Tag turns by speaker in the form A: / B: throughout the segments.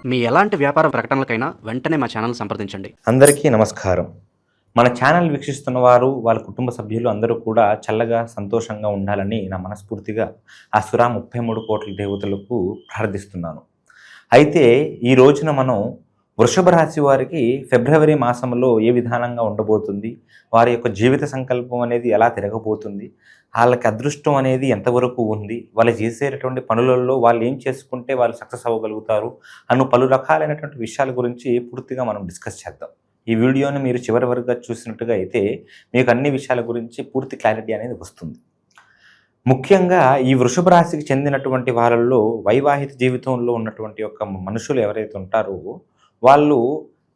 A: మీ ఎలాంటి వ్యాపార ప్రకటనలకైనా వెంటనే మా ఛానల్ సంప్రదించండి.
B: అందరికీ నమస్కారం. మన ఛానల్ వీక్షిస్తున్న వారు, వాళ్ళ కుటుంబ సభ్యులు అందరూ కూడా చల్లగా, సంతోషంగా ఉండాలని నా మనస్ఫూర్తిగా ఆ సురా 33 కోట్ల దేవతలకు ప్రార్థిస్తున్నాను. అయితే ఈ రోజున మనం వృషభ రాశి వారికి ఫిబ్రవరి మాసంలో ఏ విధానంగా ఉండబోతుంది, వారి యొక్క జీవిత సంకల్పం అనేది ఎలా తిరగబోతుంది, వాళ్ళకి అదృష్టం అనేది ఎంతవరకు ఉంది, వాళ్ళు చేసేటటువంటి పనులలో వాళ్ళు ఏం చేసుకుంటే వాళ్ళు సక్సెస్ అవ్వగలుగుతారు అను పలు రకాలైనటువంటి విషయాల గురించి పూర్తిగా మనం డిస్కస్ చేద్దాం. ఈ వీడియోని మీరు చివరి వరకు చూసినట్టుగా అయితే మీకు అన్ని విషయాల గురించి పూర్తి క్లారిటీ అనేది వస్తుంది. ముఖ్యంగా ఈ వృషభ రాశికి చెందినటువంటి వాళ్ళల్లో వైవాహిక జీవితంలో ఉన్నటువంటి యొక్క మనుషులు ఎవరైతే ఉంటారో వాళ్ళు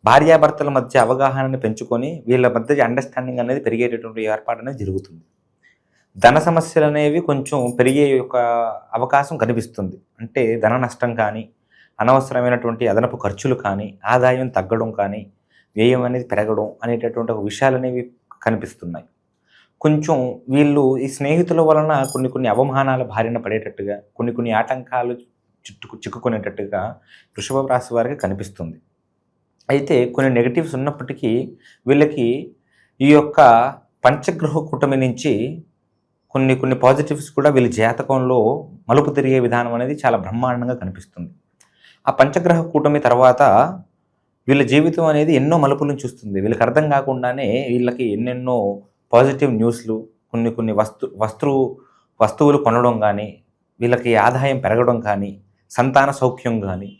B: భార్యాభర్తల మధ్య అవగాహనని పెంచుకొని వీళ్ళ మధ్య అండర్స్టాండింగ్ అనేది పెరిగేటటువంటి ఏర్పాటు అనేది జరుగుతుంది. ధన సమస్యలు అనేవి కొంచెం పెరిగే యొక్క అవకాశం కనిపిస్తుంది. అంటే ధన నష్టం కానీ, అనవసరమైనటువంటి అదనపు ఖర్చులు కానీ, ఆదాయం తగ్గడం కానీ, వ్యయం అనేది పెరగడం అనేటటువంటి ఒక విషయాలు అనేవి కనిపిస్తున్నాయి. కొంచెం వీళ్ళు ఈ స్నేహితుల వలన కొన్ని అవమానాల బారిన పడేటట్టుగా, కొన్ని ఆటంకాలు చిక్కుకునేటట్టుగా వృషభ రాశి వారికి కనిపిస్తుంది. అయితే కొన్ని నెగటివ్స్ ఉన్నప్పటికీ వీళ్ళకి ఈ యొక్క పంచగ్రహ కూటమి నుంచి కొన్ని పాజిటివ్స్ కూడా వీళ్ళ జాతకంలో మలుపు తిరిగే విధానం అనేది చాలా బ్రహ్మాండంగా కనిపిస్తుంది. ఆ పంచగ్రహ కూటమి తర్వాత వీళ్ళ జీవితం అనేది ఎన్నో మలుపులను చూస్తుంది. వీళ్ళకి అర్థం కాకుండానే వీళ్ళకి ఎన్నెన్నో పాజిటివ్ న్యూస్లు, కొన్ని వస్తువులు కొనడం కానీ, వీళ్ళకి ఆదాయం పెరగడం కానీ, సంతాన సౌఖ్యం కానీ,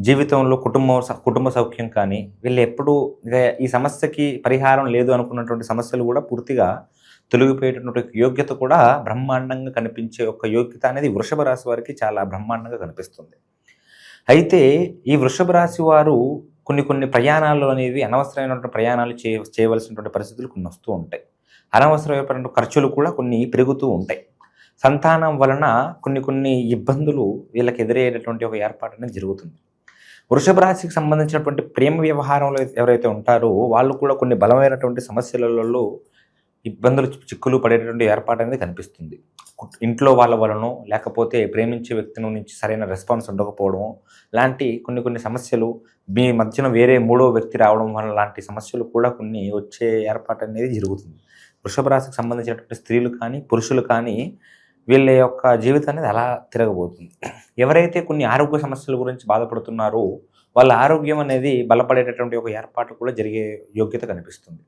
B: జీవితంలో కుటుంబ సౌఖ్యం కానీ, వీళ్ళు ఎప్పుడూ ఈ సమస్యకి పరిహారం లేదు అనుకున్నటువంటి సమస్యలు కూడా పూర్తిగా తొలగిపోయేటటువంటి యోగ్యత కూడా బ్రహ్మాండంగా కనిపించే ఒక యోగ్యత అనేది వృషభ రాశి వారికి చాలా బ్రహ్మాండంగా కనిపిస్తుంది. అయితే ఈ వృషభ రాశి వారు కొన్ని ప్రయాణాలు అనేవి అనవసరమైనటువంటి ప్రయాణాలు చేయవలసినటువంటి పరిస్థితులు కొన్ని వస్తూ ఉంటాయి. అనవసరమైనటువంటి ఖర్చులు కూడా కొన్ని పెరుగుతూ ఉంటాయి. సంతానం వలన కొన్ని ఇబ్బందులు వీళ్ళకి ఎదురయ్యేటటువంటి ఒక ఏర్పాటు అనేది జరుగుతుంది. వృషభ రాశికి సంబంధించినటువంటి ప్రేమ వ్యవహారంలో ఎవరైతే ఉంటారో వాళ్ళు కూడా కొన్ని బలమైనటువంటి సమస్యలలో ఇబ్బందులు చిక్కులు పడేటటువంటి ఏర్పాటు అనేది కనిపిస్తుంది. ఇంట్లో వాళ్ళ వలనో లేకపోతే ప్రేమించే వ్యక్తి నుంచి సరైన రెస్పాన్స్ ఉండకపోవడం లాంటి కొన్ని సమస్యలు, మీ మధ్యన వేరే మూడో వ్యక్తి రావడం వల్ల లాంటి సమస్యలు కూడా కొన్ని వచ్చే ఏర్పాటు అనేది జరుగుతుంది. వృషభ రాశికి సంబంధించినటువంటి స్త్రీలు కానీ, పురుషులు కానీ వీళ్ళ యొక్క జీవితం అనేది అలా తిరగబోతుంది. ఎవరైతే కొన్ని ఆరోగ్య సమస్యల గురించి బాధపడుతున్నారో వాళ్ళ ఆరోగ్యం అనేది బలపడేటటువంటి ఒక ఏర్పాటు కూడా జరిగే యోగ్యత కనిపిస్తుంది.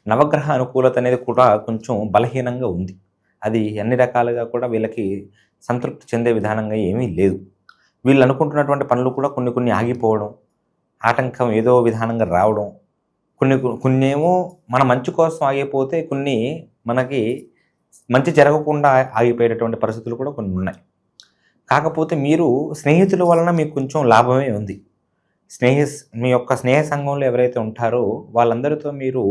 B: నవగ్రహ అనుకూలత అనేది కూడా కొంచెం బలహీనంగా ఉంది. అది అన్ని రకాలుగా కూడా వీళ్ళకి సంతృప్తి చెందే విధానంగా ఏమీ లేదు. వీళ్ళు అనుకుంటున్నటువంటి పనులు కూడా కొన్ని ఆగిపోవడం, ఆటంకం ఏదో విధానంగా రావడం, కొన్ని ఏమో మన మంచి కోసం ఆగిపోతే కొన్ని మనకి మంచి జరగకుండా ఆగిపోయేటటువంటి పరిస్థితులు కూడా కొన్ని ఉన్నాయి. కాకపోతే మీరు స్నేహితుల వలన మీకు కొంచెం లాభమే ఉంది. మీ యొక్క స్నేహ సంఘంలో ఎవరైతే ఉంటారో వాళ్ళందరితో మీరు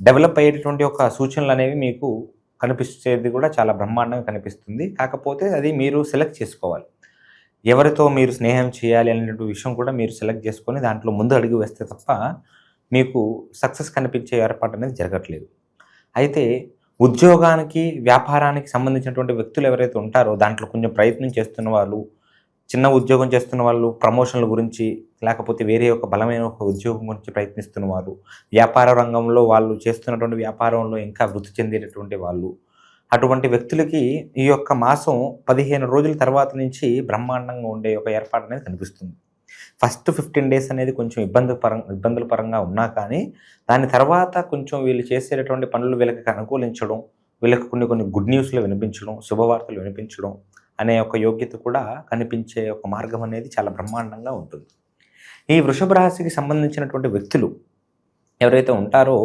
B: డెవలప్ అయ్యేటటువంటి ఒక సూచనలు అనేవి మీకు కనిపించేది కూడా చాలా బ్రహ్మాండంగా కనిపిస్తుంది. కాకపోతే అది మీరు సెలెక్ట్ చేసుకోవాలి. ఎవరితో మీరు స్నేహం చేయాలి అనేటువంటి విషయం కూడా మీరు సెలెక్ట్ చేసుకొని దాంట్లో ముందు అడుగు వేస్తే తప్ప మీకు సక్సెస్ కనిపించే ఏర్పాటు అనేది జరగట్లేదు. అయితే ఉద్యోగానికి, వ్యాపారానికి సంబంధించినటువంటి వ్యక్తులు ఎవరైతే ఉంటారో దాంట్లో కొంచెం ప్రయత్నం చేస్తున్న వాళ్ళు, చిన్న ఉద్యోగం చేస్తున్న వాళ్ళు, ప్రమోషన్ల గురించి లేకపోతే వేరే ఒక బలమైన ఒక ఉద్యోగం గురించి ప్రయత్నిస్తున్న వారు, వ్యాపార రంగంలో వాళ్ళు చేస్తున్నటువంటి వ్యాపారంలో ఇంకా వృద్ధి చెందేటటువంటి వాళ్ళు, అటువంటి వ్యక్తులకి ఈ యొక్క మాసం 15 రోజుల తర్వాత నుంచి బ్రహ్మాండంగా ఉండే ఒక ఏర్పాటు అనేది కనిపిస్తుంది. ఫస్ట్ 15 డేస్ అనేది కొంచెం ఇబ్బందుల పరంగా ఉన్నా కానీ దాని తర్వాత కొంచెం వీళ్ళు చేసేటటువంటి పనులు వీళ్ళకి అనుకూలించడం, వీళ్ళకి కొన్ని గుడ్ న్యూస్లు వినిపించడం, శుభవార్తలు వినిపించడం అనే ఒక యోగ్యత కూడా కనిపించే ఒక మార్గం అనేది చాలా బ్రహ్మాండంగా ఉంటుంది. ఈ వృషభ రాశికి సంబంధించినటువంటి వ్యక్తులు ఎవరైతే ఉంటారో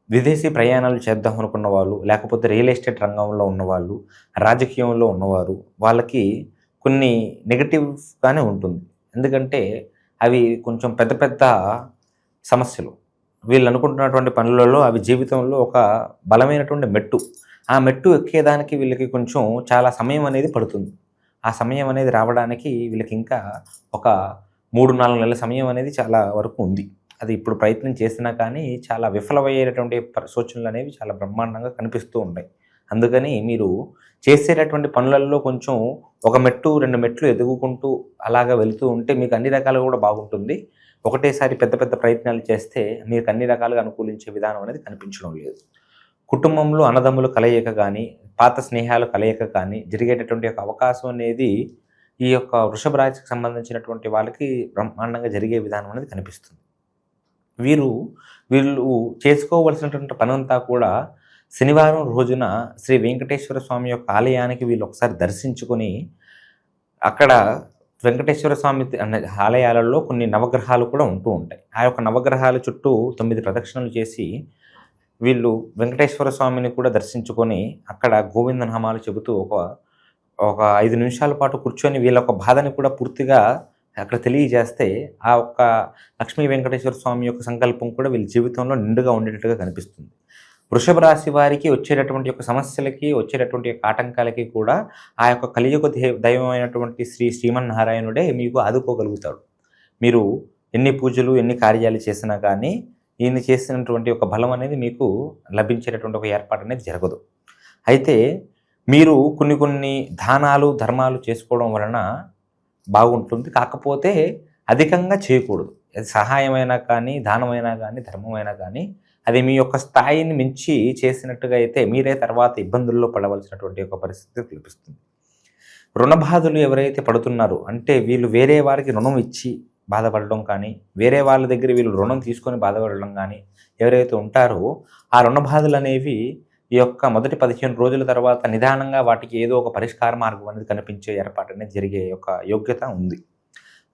B: విదేశీ ప్రయాణాలు చేద్దాం అనుకున్న వాళ్ళు, లేకపోతే రియల్ ఎస్టేట్ రంగంలో ఉన్నవాళ్ళు, రాజకీయంలో ఉన్నవారు, వాళ్ళకి కొన్ని నెగటివ్గానే ఉంటుంది. ఎందుకంటే అవి కొంచెం పెద్ద సమస్యలు. వీళ్ళు అనుకుంటున్నటువంటి పనులలో అవి జీవితంలో ఒక బలమైనటువంటి మెట్టు. ఆ మెట్టు ఎక్కేదానికి వీళ్ళకి కొంచెం చాలా సమయం అనేది పడుతుంది. ఆ సమయం అనేది రావడానికి వీళ్ళకి ఇంకా ఒక 3-4 నెలల సమయం అనేది చాలా వరకు ఉంది. అది ఇప్పుడు ప్రయత్నం చేసినా కానీ చాలా విఫలమయ్యేటటువంటి సూచనలు అనేవి చాలా బ్రహ్మాండంగా కనిపిస్తూ ఉంటాయి. అందుకని మీరు చేసేటటువంటి పనులలో కొంచెం ఒక మెట్టు 2 మెట్లు ఎదుగుకుంటూ అలాగా వెళుతూ ఉంటే మీకు అన్ని రకాలుగా కూడా బాగుంటుంది. ఒకటేసారి పెద్ద పెద్ద ప్రయత్నాలు చేస్తే మీకు అన్ని రకాలుగా అనుకూలించే విధానం అనేది కనిపించడం లేదు. కుటుంబంలో అన్నదమ్ములు కలయిక కానీ, పాత స్నేహాలు కలయిక కానీ జరిగేటటువంటి ఒక అవకాశం అనేది ఈ యొక్క వృషభ రాశికి సంబంధించినటువంటి వాళ్ళకి బ్రహ్మాండంగా జరిగే విధానం అనేది కనిపిస్తుంది. వీళ్ళు చేసుకోవలసినటువంటి పనంతా కూడా శనివారం రోజున శ్రీ వెంకటేశ్వర స్వామి యొక్క ఆలయానికి వీళ్ళు ఒకసారి దర్శించుకొని, అక్కడ వెంకటేశ్వర స్వామి ఆలయాలలో కొన్ని నవగ్రహాలు కూడా ఉంటూ ఉంటాయి. ఆ యొక్క నవగ్రహాల చుట్టూ 9 ప్రదక్షిణలు చేసి వీళ్ళు వెంకటేశ్వర స్వామిని కూడా దర్శించుకొని అక్కడ గోవిందనామాలు చెబుతూ ఒక 5 నిమిషాల పాటు కూర్చొని వీళ్ళ యొక్క బాధని కూడా పూర్తిగా అక్కడ తెలియజేస్తే ఆ ఒక్క లక్ష్మీ వెంకటేశ్వర స్వామి యొక్క సంకల్పం కూడా వీళ్ళ జీవితంలో నిండుగా ఉండేటట్టుగా కనిపిస్తుంది. వృషభ రాశి వారికి వచ్చేటటువంటి యొక్క సమస్యలకి, వచ్చేటటువంటి యొక్క ఆటంకాలకి కూడా ఆ యొక్క కలియుగ దైవమైనటువంటి శ్రీమన్నారాయణుడే మీకు ఆదుకోగలుగుతాడు. మీరు ఎన్ని పూజలు, ఎన్ని కార్యాలు చేసినా కానీ ఈయన చేసినటువంటి ఒక బలం అనేది మీకు లభించేటటువంటి ఒక ఏర్పాటు అనేది జరగదు. అయితే మీరు కొన్ని దానాలు, ధర్మాలు చేసుకోవడం వలన బాగుంటుంది. కాకపోతే అధికంగా చేయకూడదు. అది సహాయమైనా కానీ, దానమైనా కానీ, ధర్మమైనా కానీ అది మీ యొక్క స్థాయిని మించి చేసినట్టుగా అయితే మీరే తర్వాత ఇబ్బందుల్లో పడవలసినటువంటి ఒక పరిస్థితి కల్పిస్తుంది. రుణబాధలు ఎవరైతే పడుతున్నారో, అంటే వీళ్ళు వేరే వారికి రుణం ఇచ్చి బాధపడడం కానీ, వేరే వాళ్ళ దగ్గర వీళ్ళు రుణం తీసుకొని బాధపడడం కానీ ఎవరైతే ఉంటారో ఆ రుణ బాధలు అనేవి ఈ యొక్క మొదటి 15 రోజుల తర్వాత నిదానంగా వాటికి ఏదో ఒక పరిష్కార మార్గం అనేది కనిపించే ఏర్పాటు అనేది జరిగే యొక్క యోగ్యత ఉంది.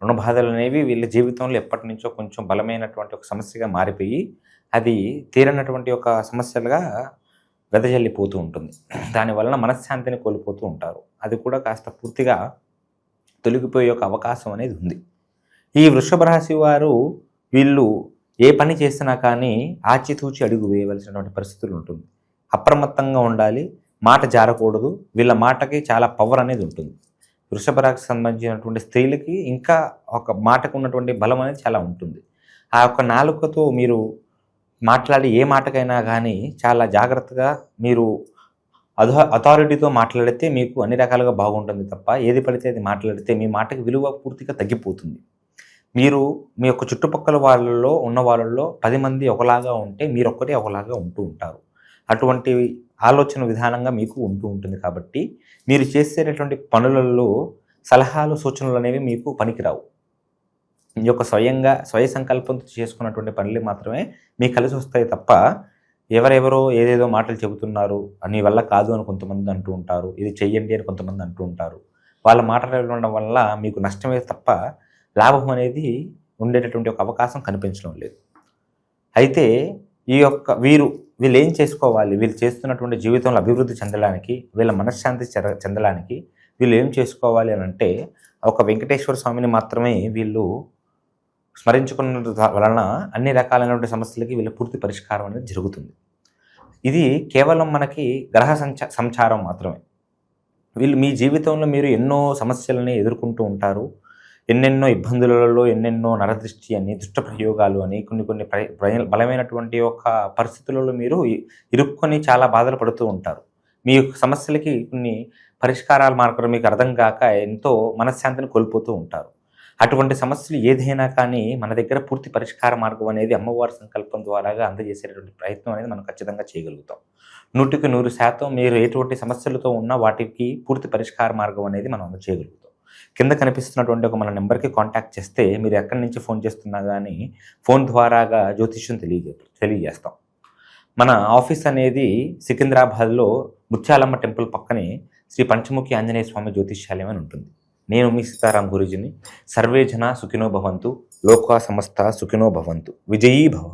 B: రుణ బాధలు అనేవి వీళ్ళ జీవితంలో ఎప్పటి నుంచో కొంచెం బలమైనటువంటి ఒక సమస్యగా మారిపోయి అది తీరనటువంటి ఒక సమస్యలుగా వెదజల్లిపోతూ ఉంటుంది. దానివలన మనశ్శాంతిని కోల్పోతూ ఉంటారు. అది కూడా కాస్త పూర్తిగా తొలగిపోయే ఒక అవకాశం అనేది ఉంది. ఈ వృషభ రాశి వారు వీళ్ళు ఏ పని చేసినా కానీ ఆచితూచి అడుగు వేయవలసినటువంటి పరిస్థితులు ఉంటుంది. అప్రమత్తంగా ఉండాలి, మాట జారకూడదు. వీళ్ళ మాటకి చాలా పవర్ అనేది ఉంటుంది. వృషభ రాశికి సంబంధించినటువంటి స్త్రీలకి ఇంకా ఒక మాటకు ఉన్నటువంటి బలం అనేది చాలా ఉంటుంది. ఆ యొక్క నాలుకతో మీరు మాట్లాడి ఏ మాటకైనా కానీ చాలా జాగ్రత్తగా మీరు అథారిటీతో మాట్లాడితే మీకు అన్ని రకాలుగా బాగుంటుంది తప్ప ఏది పడితే అది మాట్లాడితే మీ మాటకి విలువ పూర్తిగా తగ్గిపోతుంది. మీరు మీ యొక్క చుట్టుపక్కల ఉన్న వాళ్ళల్లో 10 మంది ఒకలాగా ఉంటే మీరొక్కటే ఒకలాగా ఉంటూ ఉంటారు. అటువంటి ఆలోచన విధానంగా మీకు ఉంటూ ఉంటుంది. కాబట్టి మీరు చేసేటటువంటి పనులలో సలహాలు, సూచనలు అనేవి మీకు పనికిరావు. మీ యొక్క స్వయ సంకల్పంతో చేసుకున్నటువంటి పనులు మాత్రమే మీకు కలిసి వస్తాయి తప్ప ఎవరెవరో ఏదేదో మాటలు చెబుతున్నారు అని వల్ల కాదు అని కొంతమంది అంటూ ఉంటారు, ఇది చెయ్యండి అని కొంతమంది అంటూ ఉంటారు. వాళ్ళ మాటలు ఉండడం వల్ల మీకు నష్టమే తప్ప లాభం అనేది ఉండేటటువంటి ఒక అవకాశం కనిపించడం లేదు. అయితే ఈ యొక్క వీళ్ళు ఏం చేసుకోవాలి, వీళ్ళు చేస్తున్నటువంటి జీవితంలో అభివృద్ధి చెందడానికి, వీళ్ళ మనశ్శాంతి చెందడానికి వీళ్ళు ఏం చేసుకోవాలి అని అంటే ఒక వెంకటేశ్వర స్వామిని మాత్రమే వీళ్ళు స్మరించుకున్న వలన అన్ని రకాలైనటువంటి సమస్యలకి వీళ్ళ పూర్తి పరిష్కారం అనేది జరుగుతుంది. ఇది కేవలం మనకి గ్రహ సంచారం మాత్రమే. వీళ్ళు మీ జీవితంలో మీరు ఎన్నో సమస్యలని ఎదుర్కొంటూ ఉంటారు. ఎన్నెన్నో ఇబ్బందులలో, ఎన్నెన్నో నరదృష్టి అని, దుష్ట ప్రయోగాలు అని కొన్ని బలమైనటువంటి ఒక పరిస్థితులలో మీరు ఇరుక్కొని చాలా బాధలు పడుతూ ఉంటారు. మీ యొక్క సమస్యలకి కొన్ని పరిష్కారాల మార్గం మీకు అర్థం కాక ఎంతో మనశ్శాంతిని కోల్పోతూ ఉంటారు. అటువంటి సమస్యలు ఏదైనా కానీ మన దగ్గర పూర్తి పరిష్కార మార్గం అనేది అమ్మవారి సంకల్పం ద్వారాగా అందజేసేటటువంటి ప్రయత్నం అనేది మనం ఖచ్చితంగా చేయగలుగుతాం. 100కి 100% మీరు ఎటువంటి సమస్యలతో ఉన్నా వాటికి పూర్తి పరిష్కార మార్గం అనేది మనం అందజేయగలుగుతాం. కింద కనిపిస్తున్నటువంటి ఒక మన నెంబర్కి కాంటాక్ట్ చేస్తే మీరు ఎక్కడి నుంచి ఫోన్ చేస్తున్నా కానీ ఫోన్ ద్వారాగా జ్యోతిష్యం తెలియజేస్తాం. మన ఆఫీస్ అనేది సికింద్రాబాద్లో ముత్యాలమ్మ టెంపుల్ పక్కనే శ్రీ పంచముఖి ఆంజనేయ స్వామి జ్యోతిష్యాలయం అని ఉంటుంది. నేను మీ సీతారాం గురూజీని. సర్వే జన సుఖినో భవంతు, లోకా సమస్త సుఖినో భవంతు, విజయీ భవ.